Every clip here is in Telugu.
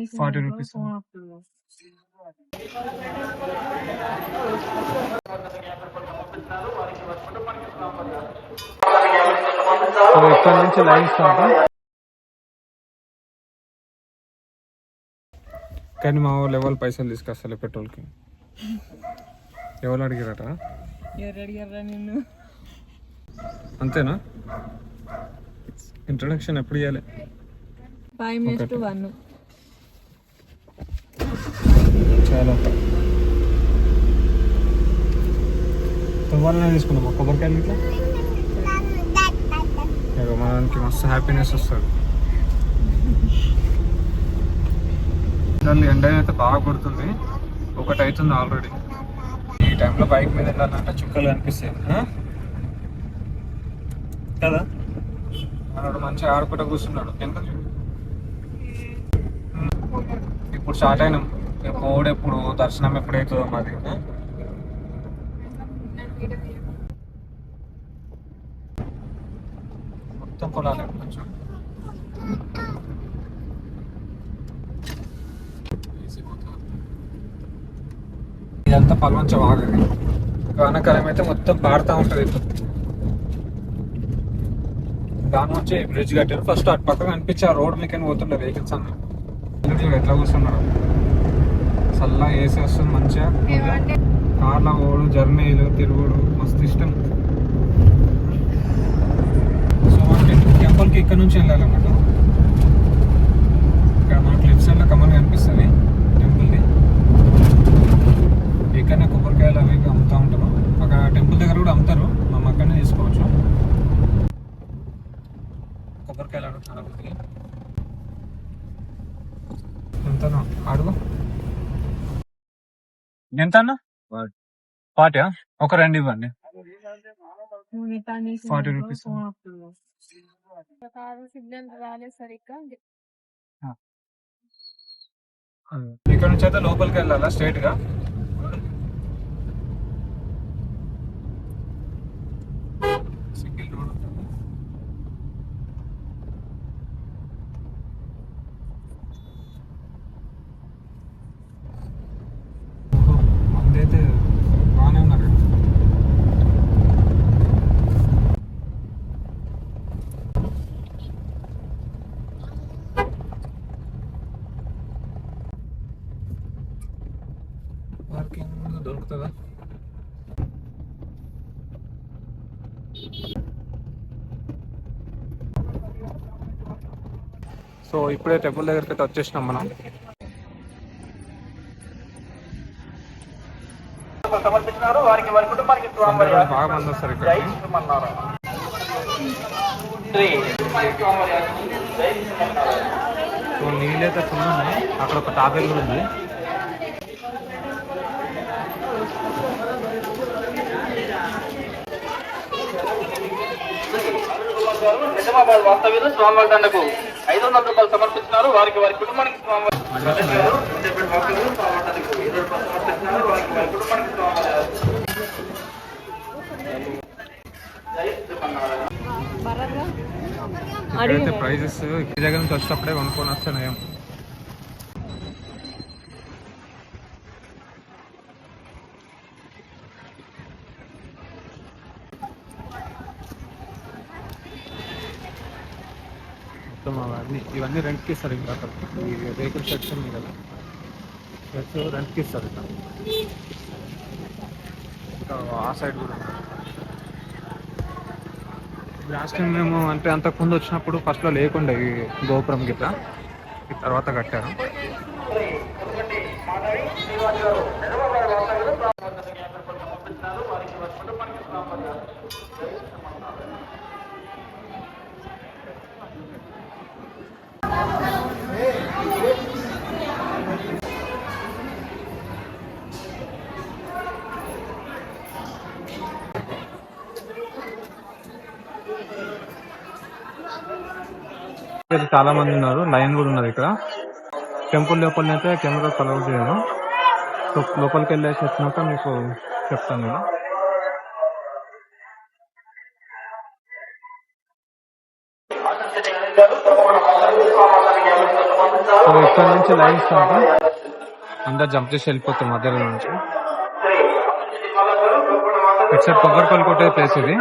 ₹40. సో ఇక్కడ నుంచి లైన్ స్టార్ట్. కానీ మా వాళ్ళు ఎవరు పైసలు తీసుకొస్తలే పెట్రోల్కి. ఎవరు అడిగారట? నిన్ను అంతేనా? ఇంట్రొడక్షన్ ఎప్పుడు ఇవ్వాలి? 5 minutes to 1. చాలా తువ్వాలనే తీసుకున్నామా కొబ్బరికాయలు ఇట్లా? మనకి మస్తు హ్యాపీనెస్ వస్తుంది. ఎండ అయితే బాగా కొడుతుంది. 1 అవుతుంది ఆల్రెడీ. ఈ టైంలో బైక్ మీద వెళ్ళాలంటే చుక్కలు కనిపిస్తాయి కదా. మనోడు మంచిగా ఆడుకుంటూ కూర్చున్నాడు. ఎంత ఇప్పుడు స్టార్ట్ అయినాం. ఎప్పుడు దర్శనం ఎప్పుడైతుందో మాది. మొత్తం పొలాలే కొంచెం. ఇదంతా పల్వంచ వాగది. వానకాలం అయితే మొత్తం పాడుతూ ఉంటుంది. దాని నుంచి బ్రిడ్జ్ కట్టారు. ఫస్ట్ అటు పక్కన కనిపించి ఆ రోడ్ మీకు పోతుండే వెహికల్స్ అన్నీ. ఎట్లా కూర్చున్నాడు. చల్లగా ఏసీ వస్తుంది మంచిగా. కార్లో పోడు, జర్నీలు, తిరుగుడు మస్తు ఇష్టం. సో మనకి టెంపుల్కి ఇక్కడ నుంచి వెళ్ళాలన్నమాట. ఇక్కడ మనకి లెఫ్ట్ సైడ్లో కమల్ కనిపిస్తుంది టెంపుల్ది. ఇక్కడనే కొబ్బరికాయలు అవి అమ్ముతూ ఉంటారు. అక్కడ టెంపుల్ దగ్గర కూడా అమ్ముతారు. మనం అక్కడనే తీసుకోవచ్చు. కొబ్బరికాయలు అడుగుతున్నారు. ఎంతనో అడుగు. ఎంత అన్న? 40. ఒక 2 ఇవ్వండి. ₹40. ఇక్కడ నుంచి అయితే లోపలికి వెళ్ళాలా స్ట్రైట్ గా. సింగిల్ రోడ్ ఉంటుంది. అయితే బాగానే ఉన్నారు. పార్కింగ్ దొరుకుతుందా? సో ఇప్పుడే టెంపుల్ దగ్గరికి అయితే వచ్చేసినాం మనం. సమర్పించినారు వారికి వారి కుటుంబానికి బాగా మంది వస్తారు ఇక్కడ. సో నీళ్ళైతే ఫుల్ ఉన్నాయి. అక్కడ ఒక తాబేలు కూడా ఉంది. నిజామాబాద్ వాస్తవ్యులు స్వామివారి దండకు ₹500 సమర్పించినారు వారికి వారి కుటుంబానికి ఇక్కడైతే ప్రైజెస్ ఇంటి దగ్గర నుంచి వచ్చేటప్పుడే కొనుక్కొని వస్తే నయం. మొత్తం ఇవన్నీ రెంట్కి ఇస్తారు. ఇంకా అక్కడ ఈ వెహికల్ షెడ్స్ ఉన్నాయి కదా, షెడ్స్ రెంట్కి ఇస్తారు. ఇంకా ఆ సైడ్ కూడా లాస్ట్ టైం మేము అంటే అంతకుముందు వచ్చినప్పుడు ఫస్ట్లో లేకుండా ఈ గోపురం గిట్ల, ఈ తర్వాత కట్టారు. చాలా మంది ఉన్నారు. లైన్ కూడా ఉన్నది ఇక్కడ. టెంపుల్ లోపలనైతే కెమెరా అలౌ చేయను. సో లోపలికి వెళ్ళేసి వచ్చినాక మీకు చెప్తాను నేను. సో ఇక్కడ నుంచి లైన్ ఇస్తాను, అందరు జంప్ చేసి వెళ్ళిపోతారు మధ్యలో నుంచి. ఇటు సైడ్ కొబ్బరిపల్లి కొట్టే ప్లేస్ ఇది.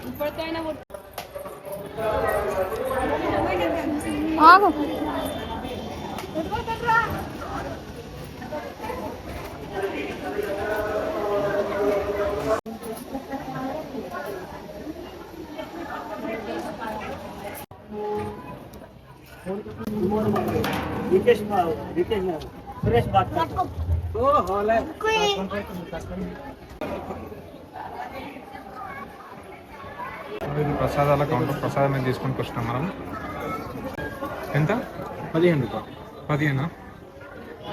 ఇప్పటికైనా ఆగు सुरेश बात ఇది ప్రసాదాల కౌంటర్. ప్రసాదం మేము తీసుకొని వచ్చినాం మనం. ఎంత? 15 రూపాయలు. 15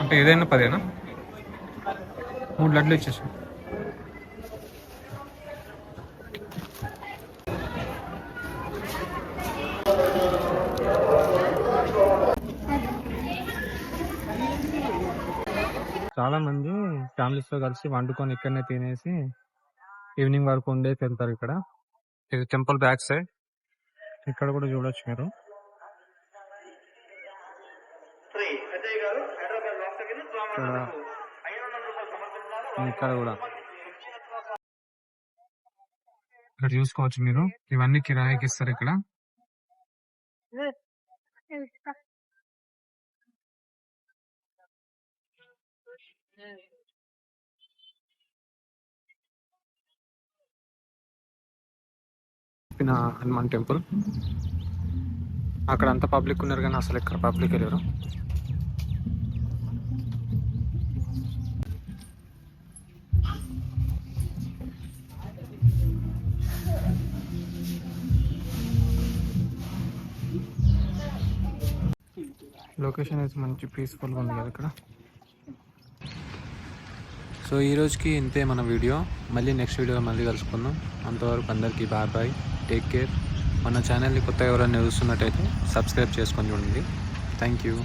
అంటే ఏదైనా 10 3 లడ్లు ఇచ్చేసాం. చాలా మంది ఫ్యామిలీస్ తో కలిసి వండుకొని ఇక్కడనే తినేసి ఈవినింగ్ వరకు ఉండేసి వెళ్తారు. ఇక్కడ ఇది టెంపుల్ బ్యాక్ సైడ్. ఇక్కడ కూడా చూడొచ్చు మీరు. ఇక్కడ కూడా ఇక్కడ చూసుకోవచ్చు మీరు. ఇవన్నీ కిరాయికి ఇస్తారు ఇక్కడ. హనుమాన్ టెంపుల్. అక్కడ అంత పబ్లిక్ ఉన్నారు కానీ అసలు ఇక్కడ పబ్లిక్ వెళ్ళారు. లొకేషన్ అయితే మంచి పీస్ఫుల్గా ఉంది కదా ఇక్కడ. సో ఈ రోజుకి ఇంతే మన వీడియో. మళ్ళీ నెక్స్ట్ వీడియోలో మళ్ళీ కలుసుకుందాం. అంతవరకు అందరికీ బాయ్ బాయ్, టేక్ కేర్. మన ఛానల్ని కొత్తగా ఎవరైనా చూస్తున్నట్టయితే సబ్స్క్రైబ్ చేసుకొని చూడండి. Thank you.